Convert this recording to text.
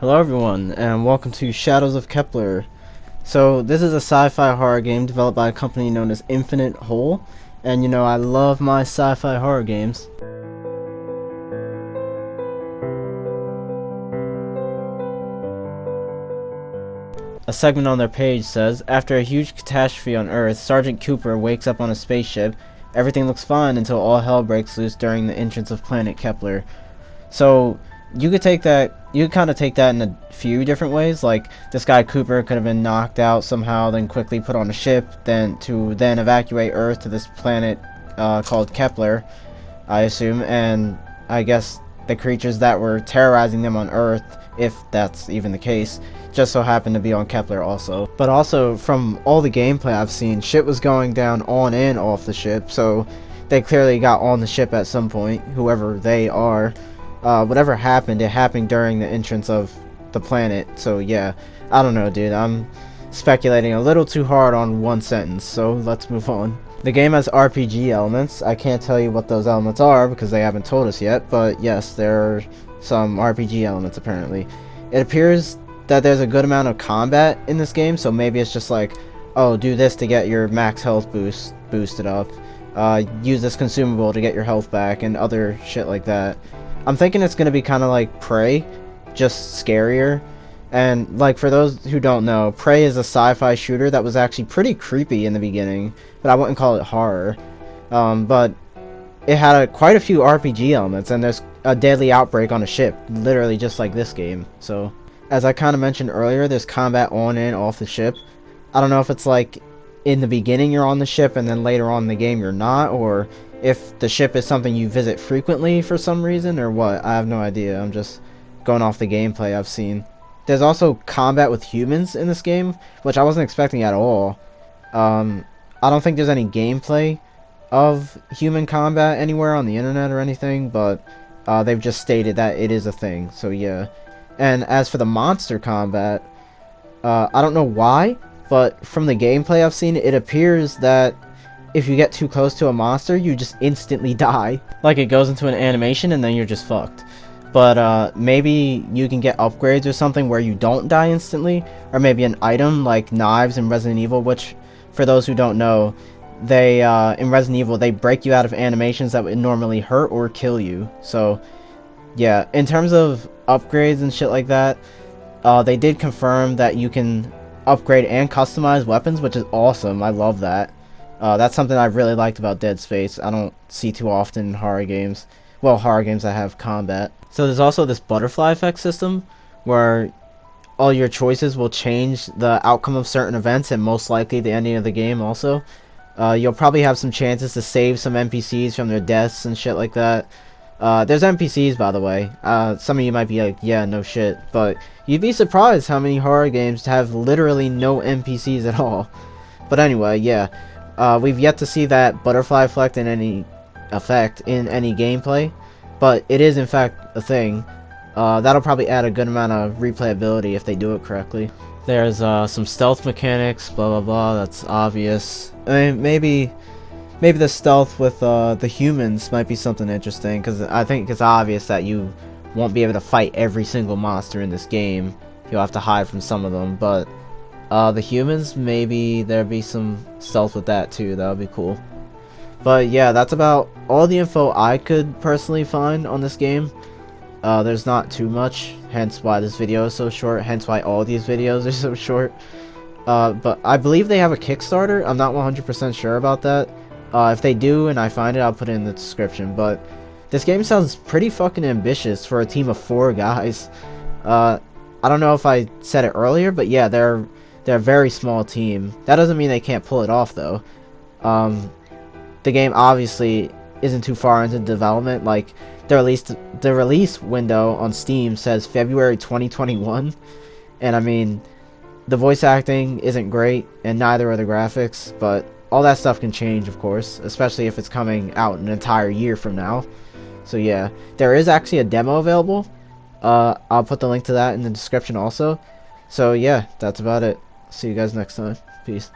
Hello everyone, and welcome to Shadows of Kepler. So, this is a sci-fi horror game developed by a company known as Infinite Whole, and you know, I love my sci-fi horror games. A segment on their page says, after a huge catastrophe on Earth, Sergeant Cooper wakes up on a spaceship. Everything looks fine until all hell breaks loose during the entrance of planet Kepler. So, you could kind of take that in a few different ways. Like, this guy Cooper could have been knocked out somehow, then quickly put on a ship, then evacuate Earth to this planet called Kepler, I assume, and I guess the creatures that were terrorizing them on Earth, if that's even the case, just so happened to be on Kepler also. But also, from all the gameplay I've seen, shit was going down on and off the ship, so they clearly got on the ship at some point, whoever they are. Whatever happened, it happened during the entrance of the planet. So yeah, I don't know, dude. I'm speculating a little too hard on one sentence, so let's move on. The game has RPG elements. I can't tell you what those elements are because they haven't told us yet, but yes, there are some RPG elements apparently. It appears that there's a good amount of combat in this game, so maybe it's just like, oh, do this to get your max health boosted up. Use this consumable to get your health back and other shit like that. I'm thinking it's going to be kind of like Prey, just scarier. And, like, for those who don't know, Prey is a sci-fi shooter that was actually pretty creepy in the beginning, but I wouldn't call it horror. But it had quite a few RPG elements, and there's a deadly outbreak on a ship, literally just like this game. So, as I kind of mentioned earlier, there's combat on and off the ship. I don't know if it's like in the beginning you're on the ship and then later on in the game you're not, or if the ship is something you visit frequently for some reason, or what. I have no idea. I'm just going off the gameplay I've seen. There's also combat with humans in this game, which I wasn't expecting at all. I don't think there's any gameplay of human combat anywhere on the internet or anything, but they've just stated that it is a thing, so yeah. And as for the monster combat, I don't know why, but from the gameplay I've seen, it appears that if you get too close to a monster, you just instantly die. Like, it goes into an animation and then you're just fucked. But maybe you can get upgrades or something where you don't die instantly, or maybe an item like knives in Resident Evil, which, for those who don't know, they in Resident Evil, they break you out of animations that would normally hurt or kill you. So yeah, in terms of upgrades and shit like that, they did confirm that you can upgrade and customize weapons, which is awesome. I love that. That's something I really liked about Dead Space. I don't see too often in horror games. Well, horror games that have combat. So there's also this butterfly effect system, where all your choices will change the outcome of certain events, and most likely the ending of the game also. You'll probably have some chances to save some NPCs from their deaths and shit like that. There's NPCs, by the way. Some of you might be like, yeah, no shit. But you'd be surprised how many horror games have literally no NPCs at all. But anyway, yeah. We've yet to see that butterfly effect in any gameplay, but it is in fact a thing. That'll probably add a good amount of replayability if they do it correctly. There's some stealth mechanics, blah blah blah. That's obvious. I mean, maybe the stealth with the humans might be something interesting, because I think it's obvious that you won't be able to fight every single monster in this game. You'll have to hide from some of them, but the humans, maybe there'd be some stealth with that too. That would be cool. But yeah, that's about all the info I could personally find on this game. There's not too much, hence why this video is so short, hence why all these videos are so short. But I believe they have a Kickstarter. I'm not 100% sure about that. If they do and I find it, I'll put it in the description. But this game sounds pretty fucking ambitious for a team of 4 guys. I don't know if I said it earlier, but yeah, they're a very small team. That doesn't mean they can't pull it off, though. The game obviously isn't too far into development. Like, the release window on Steam says February 2021, and I mean, the voice acting isn't great, and neither are the graphics, but all that stuff can change, of course, especially if it's coming out an entire year from now. So yeah, there is actually a demo available. I'll put the link to that in the description also. So yeah, that's about it. See you guys next time. Peace.